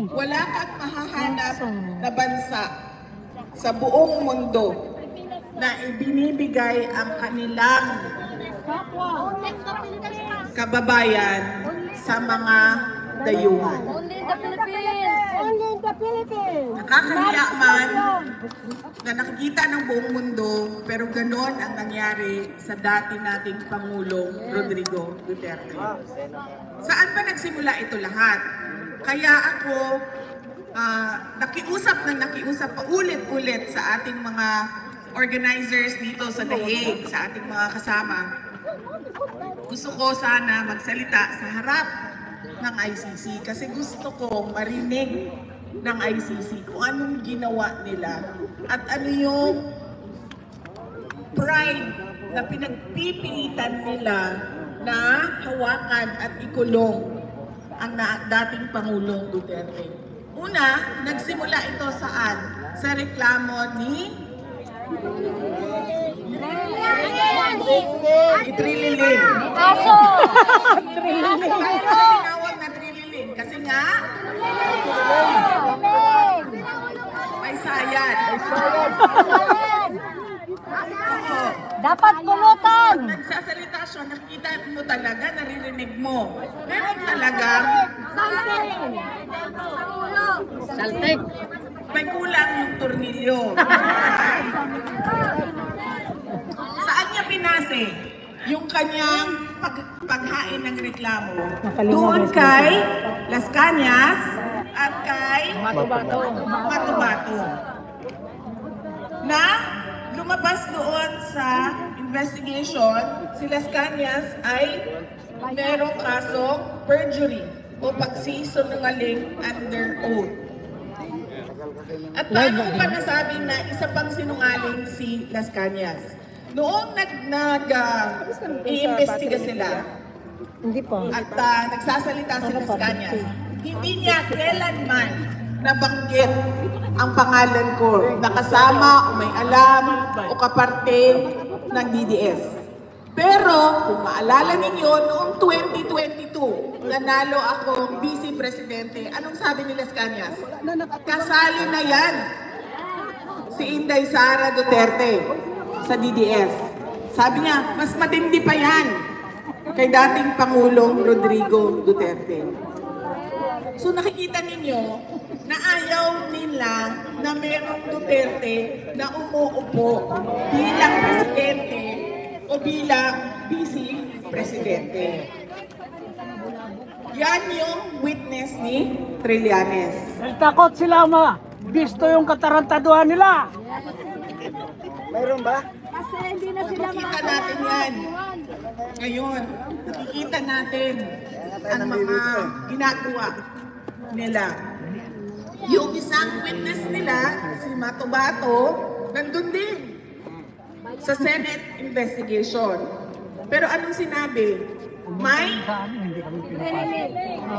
Wala kang mahahanap na bansa sa buong mundo na ibinibigay ang kanilang kababayan sa mga dayuhan. Nakakahiya man na nakikita ng buong mundo, pero ganon ang nangyari sa dati nating Pangulong Rodrigo Duterte. Saan ba nagsimula ito lahat? Kaya ako nakiusap paulit-ulit sa ating mga organizers dito sa The Hague, sa ating mga kasama. Gusto ko sana magsalita sa harap ng ICC kasi gusto ko marinig ng ICC kung anong ginawa nila at ano yung pride na pinagpipilitan nila na hawakan at ikulong ang dating Pangulong Duterte. Una, nagsimula ito saan? Sa reklamo ni Trililin. Kaso! Tinawag na Trililin kasi nga may sayad. Dapat pulutan! Nagsasalita siya, nakikita mo talaga, naririnig mo. Meron talagang Saltek! may kulang yung tornilyo. Saan niya pinase yung kanyang paghain ng reklamo? Doon kay Las Cañas at kay Matubato. Na lumabas doon sa investigation, si Las Cañas ay merong kasong perjury o pagsisinungaling under oath. At paano ko pa nasabing na isa pang sinungaling si Las Cañas? Noong nag-iimbestiga sila at nagsasalita si Las Cañas, hindi niya kailanman nabanggit ang pangalan ko na kasama o may alam o kaparte ng DDS. Pero kung maalala ninyo, noong 2022, nanalo akong Vice Presidente. Anong sabi ni Las Cañas? Kasali na yan si Inday Sara Duterte sa DDS. Sabi niya, mas matindi pa yan kay dating Pangulong Rodrigo Duterte. So nakikita ninyo na ayaw nila na merong Duterte na umuupo bilang presidente o bilang Vice Presidente. Yan yung witness ni Trillanes. Takot sila, ma. Bisto yung katarantaduhan nila. Mayroon ba? Kasi hindi na sila Nakikita natin yan. Ngayon, nakikita natin ang mga ginagawa nila. Yung isang witness nila, si Matubato, nandun din sa Senate investigation. Pero anong sinabi?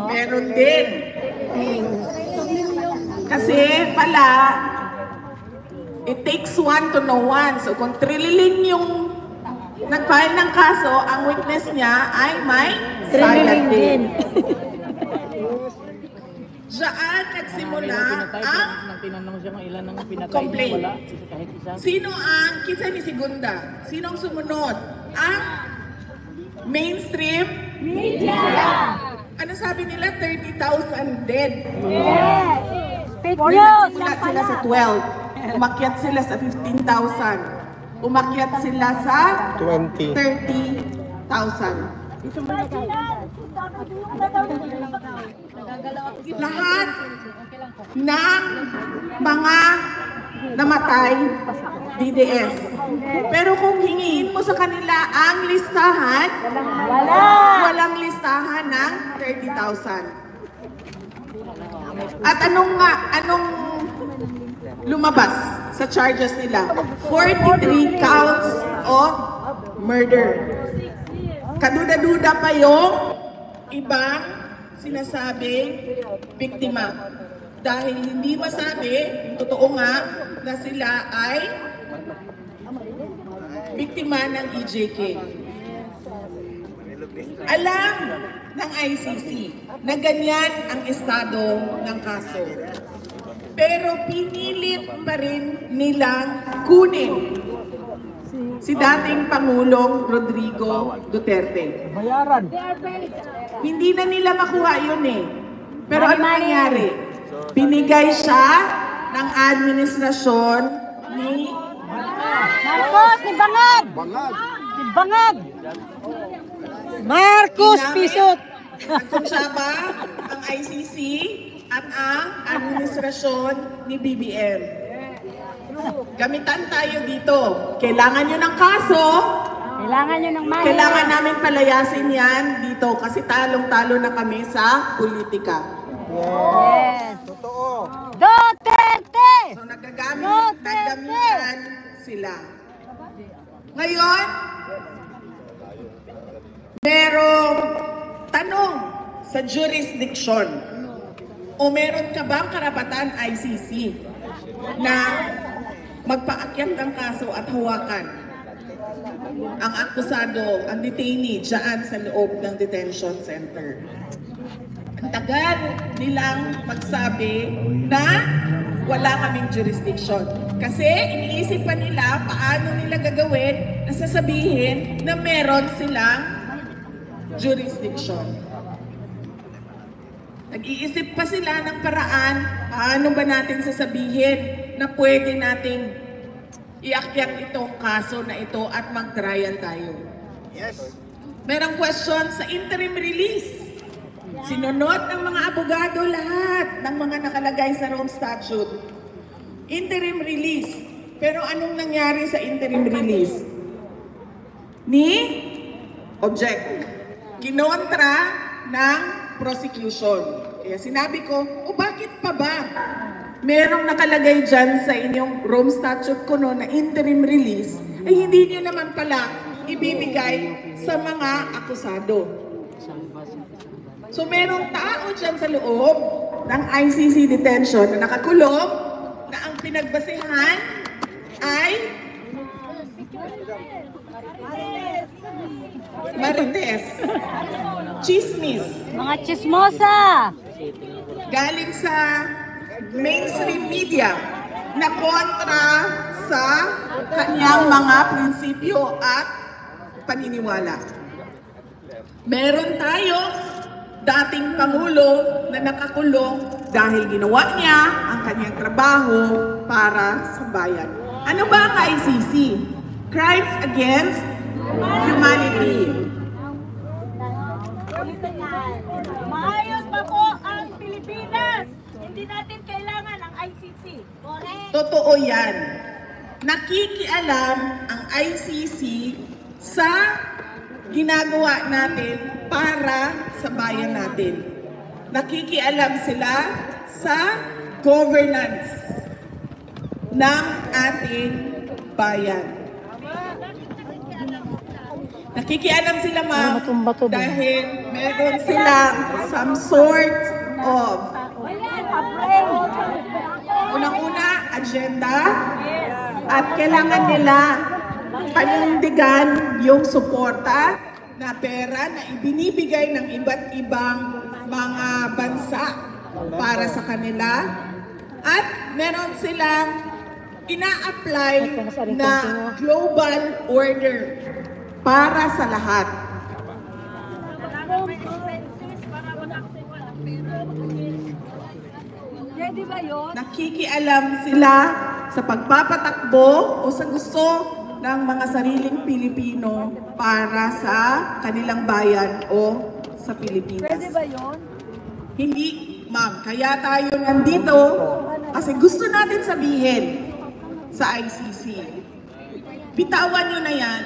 Meron din. Kasi pala, it takes one to know one. So kung Trililin yung nag-file ng kaso, ang witness niya ay may sayad din. Diyan nagsimula ang complaint. Sino ang kinsa ni Segunda? Sino ang sumunod? Ang mainstream media. Ano sabi nila? 30,000 dead. Yes! Nagsimula sila sa 12. Umakyat sila sa 15,000. Umakyat sila sa 30,000. Lahat ng mga namatay DDS. Pero kung hingin mo sa kanila ang listahan, walang listahan ng 30,000. At anong lumabas sa charges nila? 43 counts of murder. Kaduda-duda pa yung ibang sinasabing biktima. Dahil hindi masabi, totoo nga, na sila ay biktima ng EJK. Alam ng ICC na ganyan ang estado ng kaso. Pero pinilit pa rin nilang kunin si dating Pangulong Rodrigo Duterte. Bayaran. Hindi na nila makuha yun eh. Pero ano nangyari? Binigay siya ng administrasyon ni Marcos, ni Bangag! Ni Bangag! Marcos Pisot! Nagkonsyaba ang ICC at ang administrasyon ni BBM. Gamitan tayo dito. Kailangan nyo ng kaso. Kailangan nyo ng money. Kailangan namin palayasin yan dito kasi talong-talo na kami sa politika. Yes! Totoo. Duterte! So naggagamitan sila. Ngayon, merong tanong sa jurisdiction. O meron ka bang karapatan ICC na magpaakyat ng kaso at hawakan ang akusado, ang detainee dyan sa loob ng detention center? Ang tagal nilang magsabi na wala kaming jurisdiction. Kasi iniisip pa nila paano nila gagawin na sasabihin na meron silang jurisdiction. Nag-iisip pa sila ng paraan paano ba natin sasabihin na pwede nating iakyat itong kaso na ito at mag-trial tayo. Yes. Merong question sa interim release. Sinunod ng mga abogado lahat ng mga nakalagay sa Rome Statute. Interim release. Pero anong nangyari sa interim release? Ni object. Kinontra ng prosecution. Kaya sinabi ko, o bakit pa ba? Merong nakalagay dyan sa inyong Rome Statute ko no, na interim release, ay hindi niyo naman pala ibibigay sa mga akusado. So merong tao dyan sa loob ng ICC detention na nakakulong na ang pinagbasehan ay Marites. Chismis. Mga chismosa! Galing sa mainstream media na kontra sa kanyang mga prinsipyo at paniniwala. Meron tayo dating Pangulo na nakakulong dahil ginawa niya ang kanyang trabaho para sa bayan. Ano ba ang ICC? Crimes Against Humanity. Maayos pa po ang Pilipinas! Hindi natin kailangan ang ICC. Correct! Totoo yan. Nakikialam ang ICC sa ginagawa natin para sa bayan natin. Nakikialam sila sa governance ng ating bayan. Nakikialam sila, ma'am, dahil meron silang some sort of unang-una, agenda, at kailangan nila panindigan yung suporta na pera na ibinibigay ng iba't ibang mga bansa para sa kanila. At meron silang ina-apply na global order para sa lahat. Pwede ba yun? Nakikialam sila sa pagpapatakbo o sa gusto ng mga sariling Pilipino para sa kanilang bayan o sa Pilipinas. Pwede ba yun? Hindi, ma'am. Kaya tayo nandito kasi gusto natin sabihin sa ICC. Bitawan nyo na yan.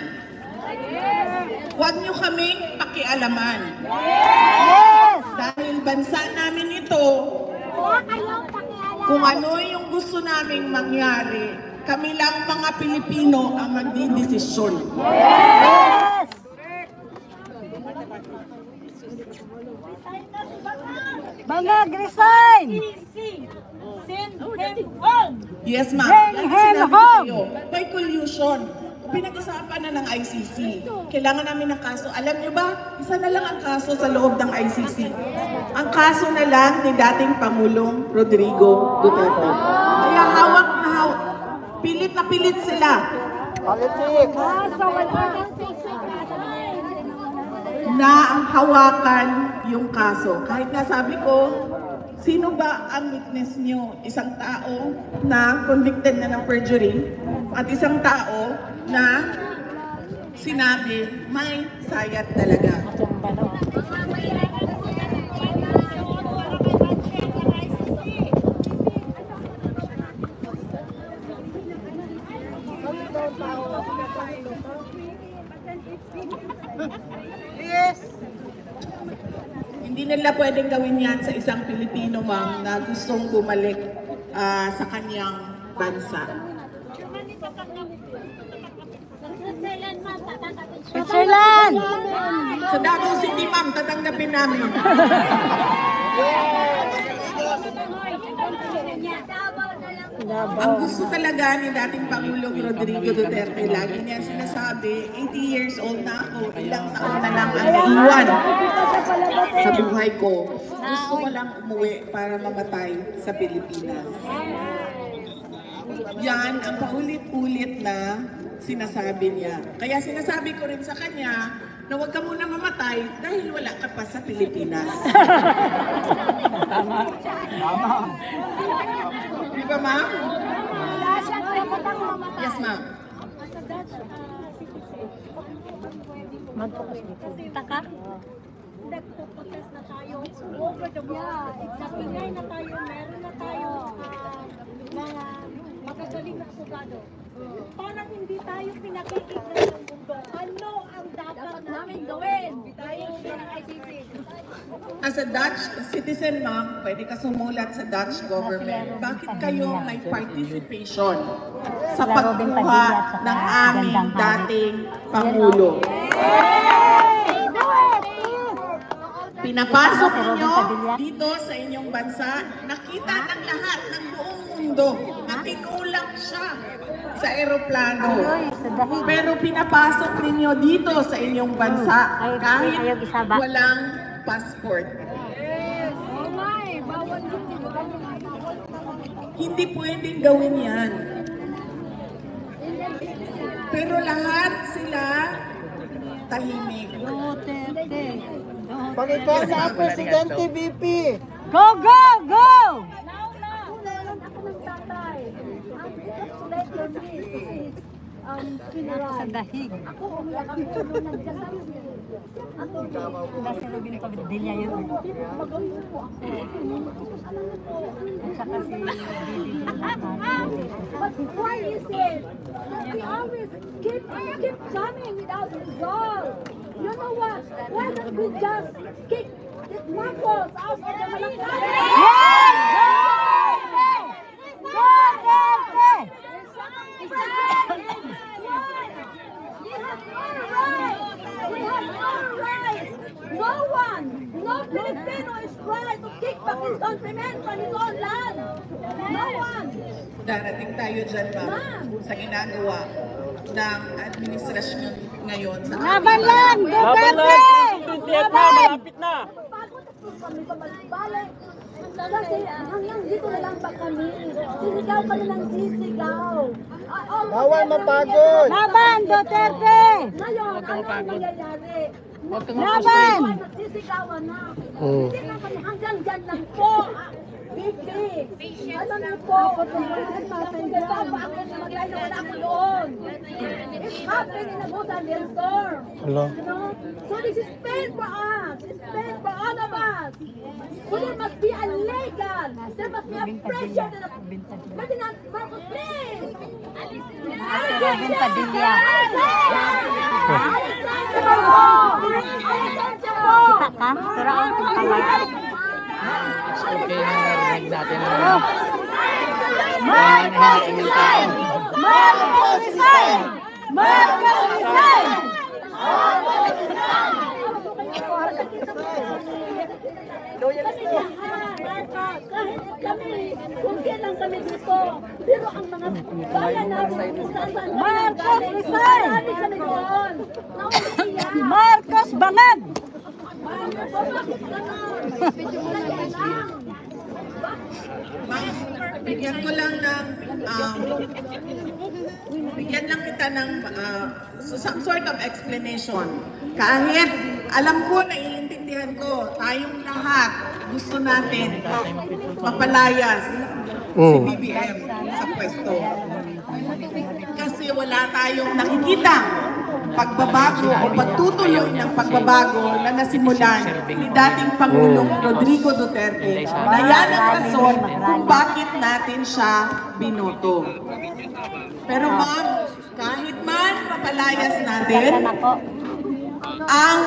Huwag nyo kaming pakialaman. Yes! Dahil bansa namin ito, kung ano yung gusto naming mangyari, kami lang mga Pilipino ang magdidesisyon. Yes! Bangag, resign! Yes, ma'am. Bring Like him sinabi ko home! sa'yo, may collusion. pinag-usapan na ng ICC. Kailangan namin ng kaso. Alam niyo ba, isa na lang ang kaso sa loob ng ICC. Ang kaso na lang ni dating Pangulong Rodrigo Duterte. Kaya hawak na hawak. Pilit na pilit sila. Politics! Na ang hawakan yung kaso. Kahit nga sabi ko, sino ba ang witness nyo? Isang tao na convicted na ng perjury at isang tao na sinabi may sayat talaga. Yes! Hindi nila pwedeng gawin yan sa isang Pilipino, ma'am, na gustong bumalik sa kanyang bansa. Switzerland! Sa Davao City, ma'am, tatanggapin namin. Ang gusto talaga ni dating Pangulong Rodrigo Duterte, lagi niya sinasabi, 80 years old na ako, ilang taon na lang ang naiwan sa buhay ko. Gusto ko lang umuwi para mamatay sa Pilipinas. Yan ang paulit-ulit na sinasabi niya. Kaya sinasabi ko rin sa kanya na huwag ka muna mamatay dahil wala ka pa sa Pilipinas. Tama. Di ba, ma'am? Yes, ma'am. Taka? Nagpo-protest na tayo over the world. Sa Pinay na tayo, meron na tayo mga magagaling na abogado. Parang hindi tayo pinakikita ng mundo. Ano ang dapat namin gawin? Tayo ng ICC. As a Dutch citizen, ma'am, pwede ka sumulat sa Dutch government. Bakit kayo may participation sa pagkuha ng aming dating Pangulo? Pinapasok ninyo dito sa inyong bansa, nakita ng lahat ng buong mundo na tinulang siya sa eroplano. Pero pinapasok ninyo dito sa inyong bansa kahit walang passport. Hindi pwedeng gawin yan. Pero lahat sila tahimik. Pag-ikaw na ang Presidente VP! Go, go, go! Sa dahig. Nasa Robin Pabidilya yun. At saka si Didi. But why is it? We always keep coming without result. You know what? Why don't we just kick this Marcos out of the Malacanang? No Filipino is right to kick back his countrymen from his own land. No one. Darating tayo dyan, ma'am, sa ginagawa ng administrasyon ngayon sa Laban lang! Duterte! Vietnam, malapit na! Pagod na kami pabalik-balik. Kasi hanggang dito na lang ba kami? Sisigaw kami ng sisigaw. Bawal mapagod! Laban, Duterte! Ngayon, ano ang mangyayari? Laban! Nagsisigawan na. Hindi na kami hanggang dyan lang po. Bibi! Alam niyo po, diba ba ako na mag-line na wala ako doon? It's happening in Agusan del Sur. Hello? You know? So this is pain for us. It's pain for all of us. So there must be a legal. There must be a pressure to the President Marcos, please! Robin Padilla. Kita ka? Pero ang pagkawala. Okay, narinig natin na. Marcos resign! Marcos resign! Marcos resign! Loyal kami lahat. Kahit kami, kung kailan kami dito. Pero ang mga bayan namin, kung saan Marcos, resign! marami kami doon. Nauliya. Marcos Bangag! Bakit ganon? Bigyan ko lang ng, bigyan lang kita ng some sort of explanation. Kahit alam ko, naiintindihan ko, tayong lahat gusto natin mapalayas si BBM sa pwesto. Kasi wala tayong nakikita pagbabago o pagtutuloy ng pagbabago na nasimulan ni dating Pangulong Rodrigo Duterte na yan ang rason kung bakit natin siya binoto. Pero ma'am, kahit man mapalayas natin ang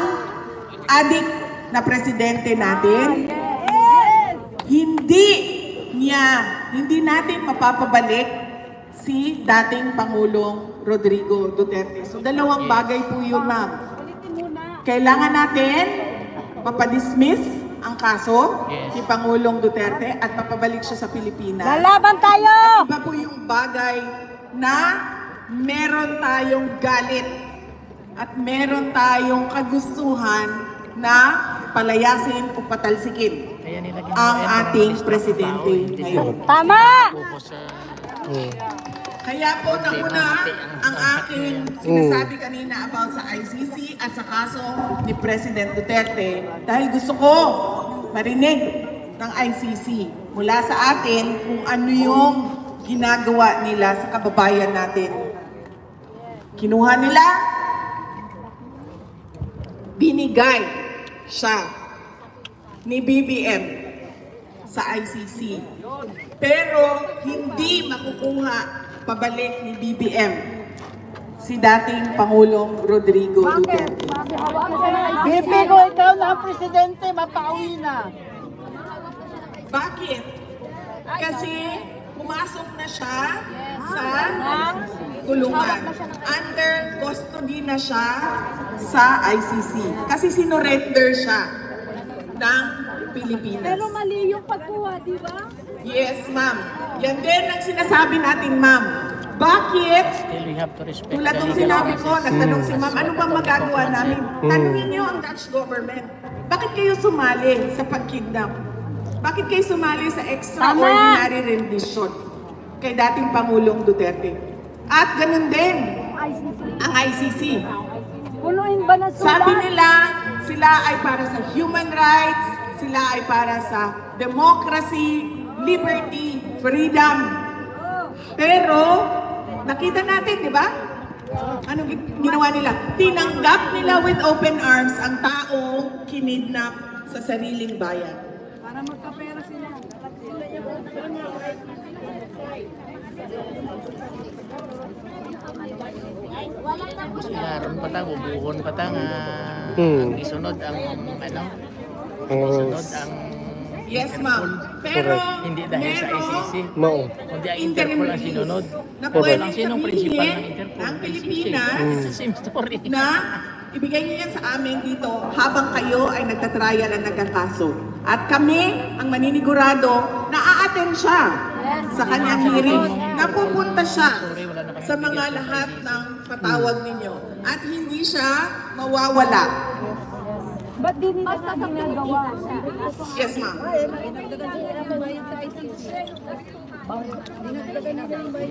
adik na presidente natin, hindi natin mapapabalik si dating Pangulong Rodrigo Duterte. So dalawang bagay po yun, ma'am. Kailangan natin mapadismiss ang kaso ni Pangulong Duterte at mapabalik siya sa Pilipinas. Lalaban tayo! Iba po yung bagay na meron tayong galit at meron tayong kagustuhan na palayasin o patalsikin ang ating presidente ngayon. Tama! Kaya po nauna ang aking sinasabi kanina about sa ICC at sa kaso ni President Duterte dahil gusto ko marinig ng ICC mula sa atin kung ano yung ginagawa nila sa kababayan natin. Kinuha nila, binigay siya ni BBM sa ICC. Pero hindi makukuha pabalik ni BBM si dating Pangulong Rodrigo Duterte. BP ko, ikaw na ang presidente, mapauwi na. Bakit? Kasi pumasok na siya sa kulungan. Under custody na siya sa ICC. Kasi sinurrender siya ng Pilipinas. Pero mali yung pagkuha, di ba? Yes, ma'am. Yan din ang sinasabi natin, ma'am. Bakit? Tulad ng sinabi ko, nagtanong si ma'am, ano bang magagawa namin? Tanungin niyo ang Dutch government. Bakit kayo sumali sa pagkidnap? Bakit kayo sumali sa extraordinary rendition kay dating Pangulong Duterte? At ganun din ang ICC. Punuin ba na sulat? Sabi nila, sila ay para sa human rights, sila ay para sa democracy, liberty, freedom. Pero, nakita natin, di ba? Anong ginawa nila? Tinanggap nila with open arms ang taong kinidnap sa sariling bayan. Para magkapera sila. Laron pa ta, bubuhon pa ta nga ang isunod ang isunod ang Yes, ma'am. Pero, hindi dahil sa ICC. No. Kundi ang Interpol ang sinunod. na pwede Ang sinong principal ng sabihin Interpol? ng ICC. Pilipinas Same story. na ibigay niyo yan sa amin dito habang kayo ay nagtatrial at nagkakaso. At kami, ang maninigurado, na a-attend siya sa kanyang hearing. Napupunta siya sa mga lahat ng patawag ninyo. At hindi siya mawawala. Ba't di nila sa ginagawa? Yes, ma'am.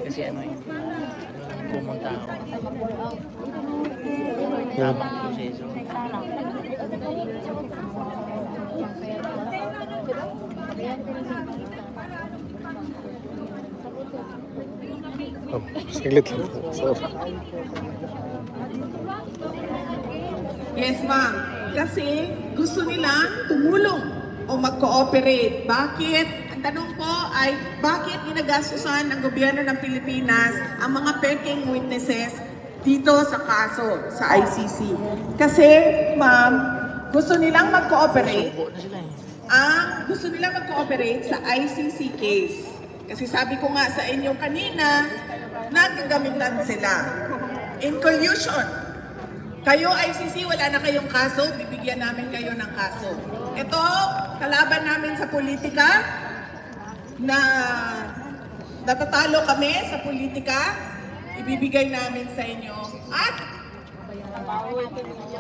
Kasi ano eh, pumunta ako. Tamang proseso. Saglit lang. Yes, ma'am. Kasi gusto nila tumulong o mag-cooperate. Bakit? Ang tanong po ay, bakit ginagastusan ng gobyerno ng Pilipinas ang mga peking witnesses dito sa kaso sa ICC? Kasi, ma'am, gusto nilang mag-cooperate. Subo na sila eh. Gusto nilang mag-cooperate sa ICC case. Kasi sabi ko nga sa inyo kanina, nagagamitan sila. In collusion. Kayo ICC, wala na kayong kaso, bibigyan namin kayo ng kaso. Ito, kalaban namin sa politika, na natatalo kami sa politika, ibibigay namin sa inyo. At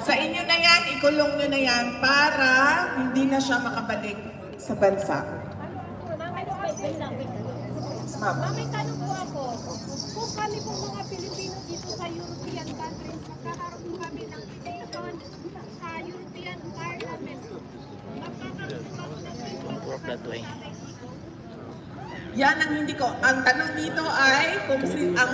sa inyo na yan, ikulong nyo na yan para hindi na siya makabalik sa bansa. May tanong po ako, kung kami pong mga Pilipino dito sa European countries, magkakaroon po kami ng petition sa European Parliament, magkakaroon po kami ng Work that way. Yan ang hindi ko. Ang tanong dito ay kung ang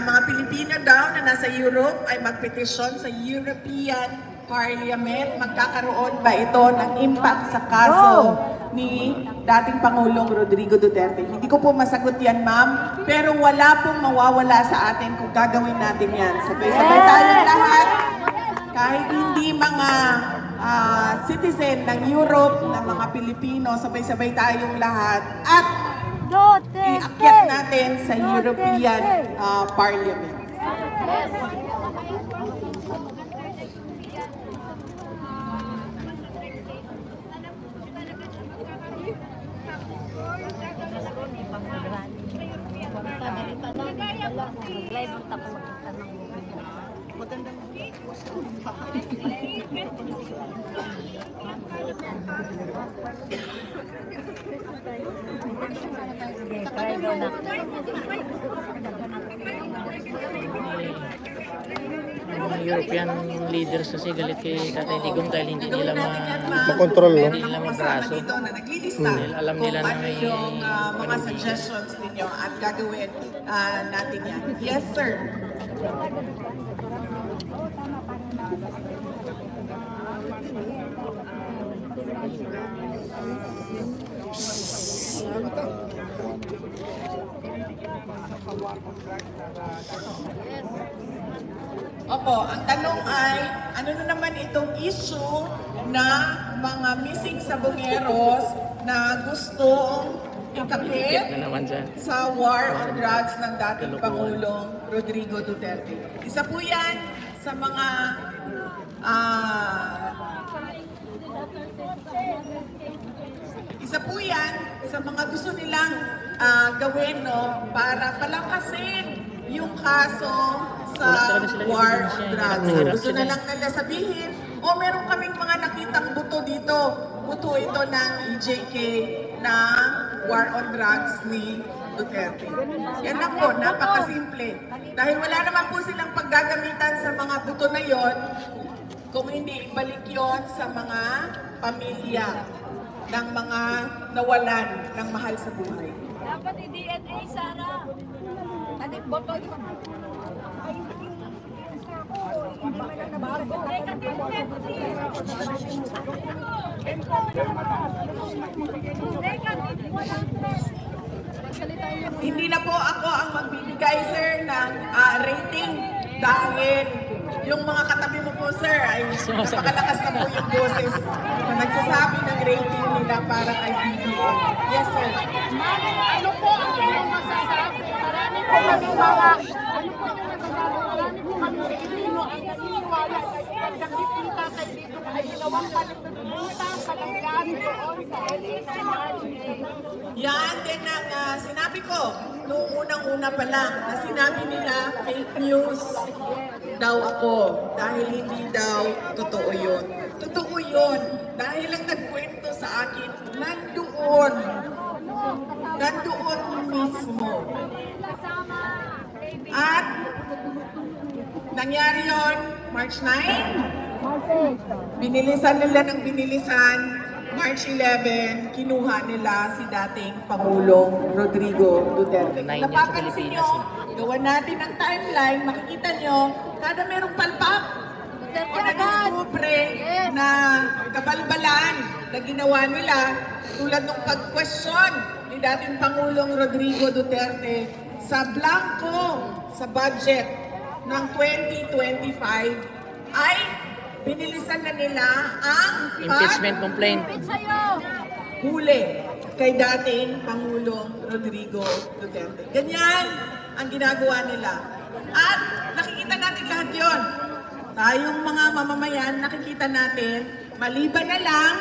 mga Pilipino daw na nasa Europe ay magpetisyon sa European Parliament, magkakaroon ba ito ng impact sa kaso ni dating Pangulong Rodrigo Duterte? Hindi ko po masagot yan, ma'am, pero wala pong mawawala sa atin kung gagawin natin yan. Sabay-sabay tayong lahat, kahit hindi mga citizen ng Europe, ng mga Pilipino, sabay-sabay tayong lahat at iakyat natin sa European Parliament. Yung mga European leaders kasi galit kay Tatay Digong dahil hindi nila makontrol, no? hindi nila mabraso. Dahil alam nila na ano may yung mga suggestions ninyo at gagawin natin yan. Yes, sir. Opo, ang tanong ay, ano na naman itong issue na mga missing sabongeros na gustong ikapit Na naman dyan. sa war on drugs ng dating Pangulong Rodrigo Duterte. Isa po yan sa mga gusto nilang gawin, no, para palakasin yung kaso sa war on drugs. Gusto na lang nila sabihin, meron kaming mga nakitang buto dito. Buto ito ng EJK ng war on drugs ni Duterte. Yan lang po, napakasimple. Dahil wala naman po silang paggagamitan sa mga buto na yon, kung hindi ibalik yon sa mga pamilya ng mga nawalan ng mahal sa buhay. Dapat i-DNA, Sarah. Tanik botol. Ay, hindi na po ako ang magbibigay, sir, ng rating dahil yung mga katabi mo po, sir, ay napakalakas na po yung boses na nagsasabi ng rating nila para kay BBM. Yes, sir. ano po ang inyong masasabi? Marami po kami mga, ano po yung masasabi? Marami po kami Pilipino ang naniniwala na nakikita kay dito ay ginawang palimutan, kalanggan doon sa LSRA. Yan din ang sinabi ko noong unang-una pa lang na sinabi nila fake news daw ako dahil hindi daw totoo yun. Totoo yun dahil ang nagkwento sa akin nandoon mismo. At nangyari yun March 9, binilisan nila ng binilisan. March 11, kinuha nila si dating Pangulong Rodrigo Duterte. Napapansin nyo, gawa natin ang timeline, makikita nyo, kada merong palpak o nag-deskubre na kabalbalan na ginawa nila tulad ng pag-question ni dating Pangulong Rodrigo Duterte sa blanco sa budget ng 2025 ay binilisan na nila ang Impeachment complaint. huli kay dating Pangulong Rodrigo Duterte. Ganyan ang ginagawa nila. At nakikita natin lahat yon. Tayong mga mamamayan, nakikita natin, maliban na lang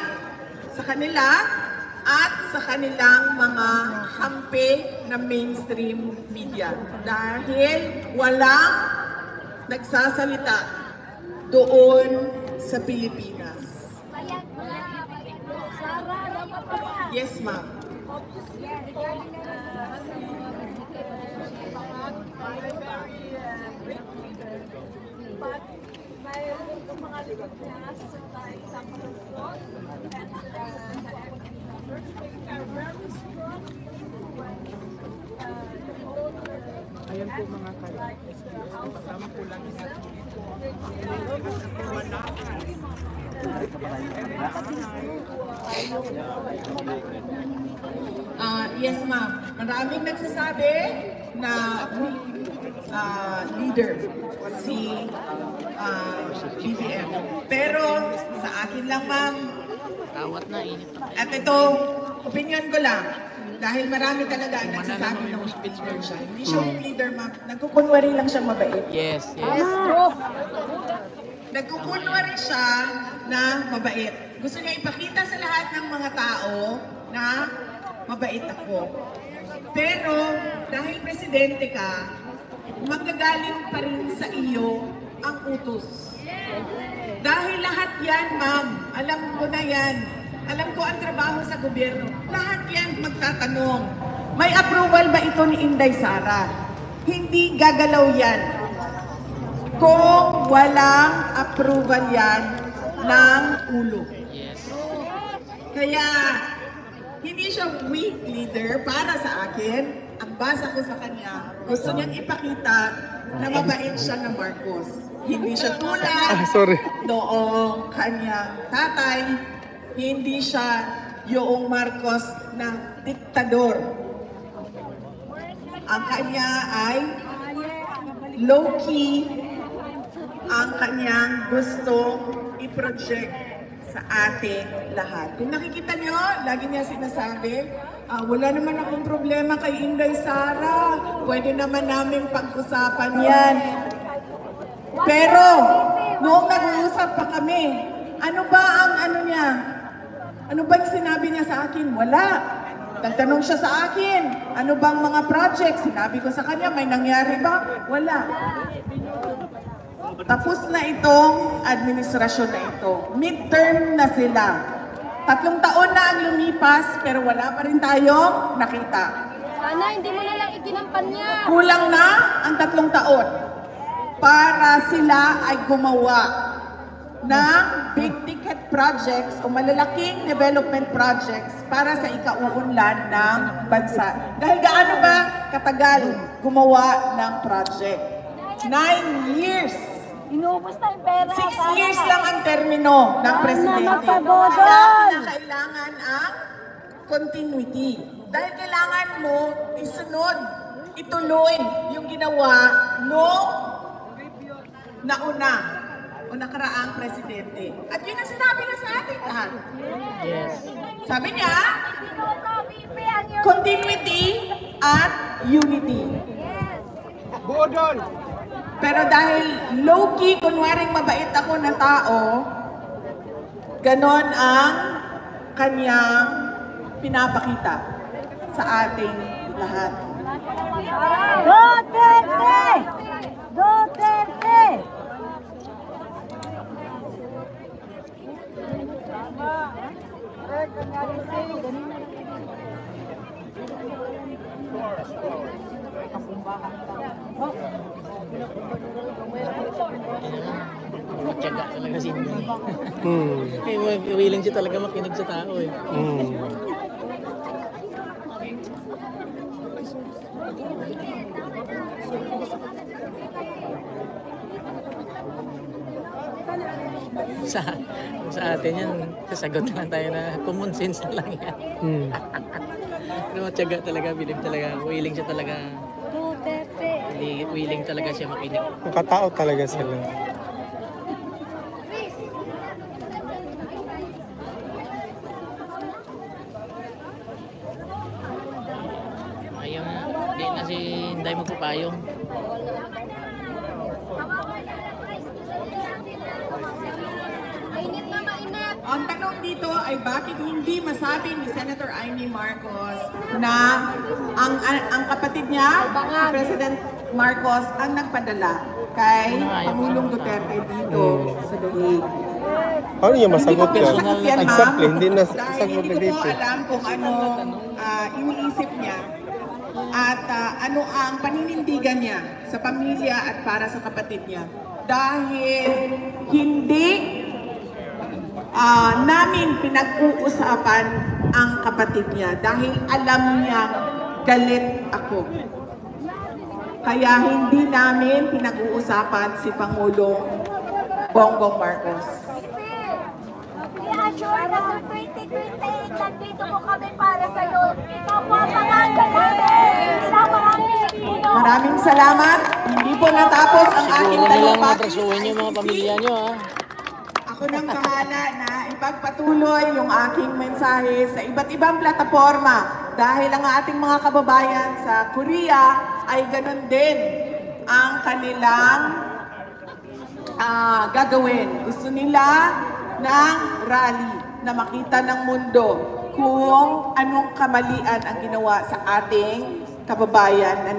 sa kanila at sa kanilang mga kampe na mainstream media. Dahil walang nagsasalita doon sa Pilipinas. Yes, ma'am. Ayan po mga kaibigan. Kasama po lang Yes, ma'am. Maraming nagsasabi na leader si BBM. Pero sa akin lang, ma'am, Tawat na, init na. at ito, opinion ko lang. Dahil marami talaga ang nagsasabi ng leader siya. Hindi siya yung leader, ma'am. Nagkukunwari lang siya mabait. Yes, yes. Nagkukunwari siya na mabait. Gusto niya ipakita sa lahat ng mga tao na mabait ako. Pero dahil presidente ka, magagaling pa rin sa iyo ang utos. Dahil lahat yan, ma'am, alam ko na yan. Alam ko ang trabaho sa gobyerno. Lahat yan magtatanong. May approval ba ito ni Inday Sara? Hindi gagalaw yan. Kung walang approval yan ng ulo. Yes. Kaya, hindi siya weak leader para sa akin. Ang basa ko sa kanya, gusto niyang ipakita na mabait siya ng Marcos. Hindi siya tulad noong kanyang tatay. Hindi siya yung Marcos na diktador. Ang kanya ay low-key ang kanyang gusto i-project sa ating lahat. Kung nakikita nyo, lagi niya sinasabi, wala naman akong problema kay Inday Sara. Pwede naman namin pag-usapan yan. Pero, noong nag-uusap pa kami, ano ba ang ano niya? Ano ba yung sinabi niya sa akin? Wala. Nagtanong siya sa akin, ano bang mga project? Sinabi ko sa kanya, may nangyari ba? Wala. Tapos na itong administrasyon na ito. Midterm na sila. 3 taon na ang lumipas, pero wala pa rin tayong nakita. Sana hindi mo na lang iginampan niya. Kulang na ang 3 taon para sila ay gumawa ng big ticket projects o malalaking development projects para sa ikauunlad ng bansa. Dahil gaano ba katagal gumawa ng project? 9 years. Inubos na yung pera. 6 years lang ang termino ng presidente. magpabodol! Kaya kailangan ang continuity. Dahil kailangan mo isunod, ituloy yung ginawa noong nauna o nakaraang presidente. At yun ang sinabi niya sa ating lahat. Yes. Sabi niya, continuity at unity. Budol! Pero dahil low-key, kunwaring mabait ako na tao, ganon ang kanyang pinapakita sa ating lahat. Duterte! Duterte! Matyaga talaga si Inday. Willing siya talaga makinig sa tao eh. Sa atin yan, sasagot na lang tayo na common sense na lang yan. Pero matyaga talaga, bilib talaga, willing siya talaga. Duterte! Willing talaga siya makinig. Nakatao talaga sila. Ayaw na, di na si Inday magpapayong. Mainit na mainit. Ang tanong dito ay ay bakit hindi masabi ni Senator Amy Marcos na ang kapatid niya, si President Marcos, ang nagpadala kay Pangulong Duterte dito sa Daig. Paano niya masagot Hindi ko yan? masagot yan, ma'am. Exactly, hindi na Dahil sagot na hindi ko dito. po alam kung ano iniisip niya at ano ang paninindigan niya sa pamilya at para sa kapatid niya. Dahil hindi namin pinag-uusapan ang kapatid niya dahil alam niya galit ako. Kaya hindi namin pinag-uusapan si Pangulong Bongbong Marcos. I-assure na sa 2028, nandito po kami para sa'yo. Ikaw po ang pangasa namin. Maraming salamat. Hindi po natapos ang aking Siguro nilang talumpati matrasuhin yung mga pamilya nyo, ha? Ako nang bahala na ipagpatuloy yung aking mensahe sa iba't ibang plataforma dahil ang ating mga kababayan sa Korea ay ganun din ang kanilang gagawin. Gusto nila ng rally na makita ng mundo kung anong kamalian ang ginawa sa ating kababayan na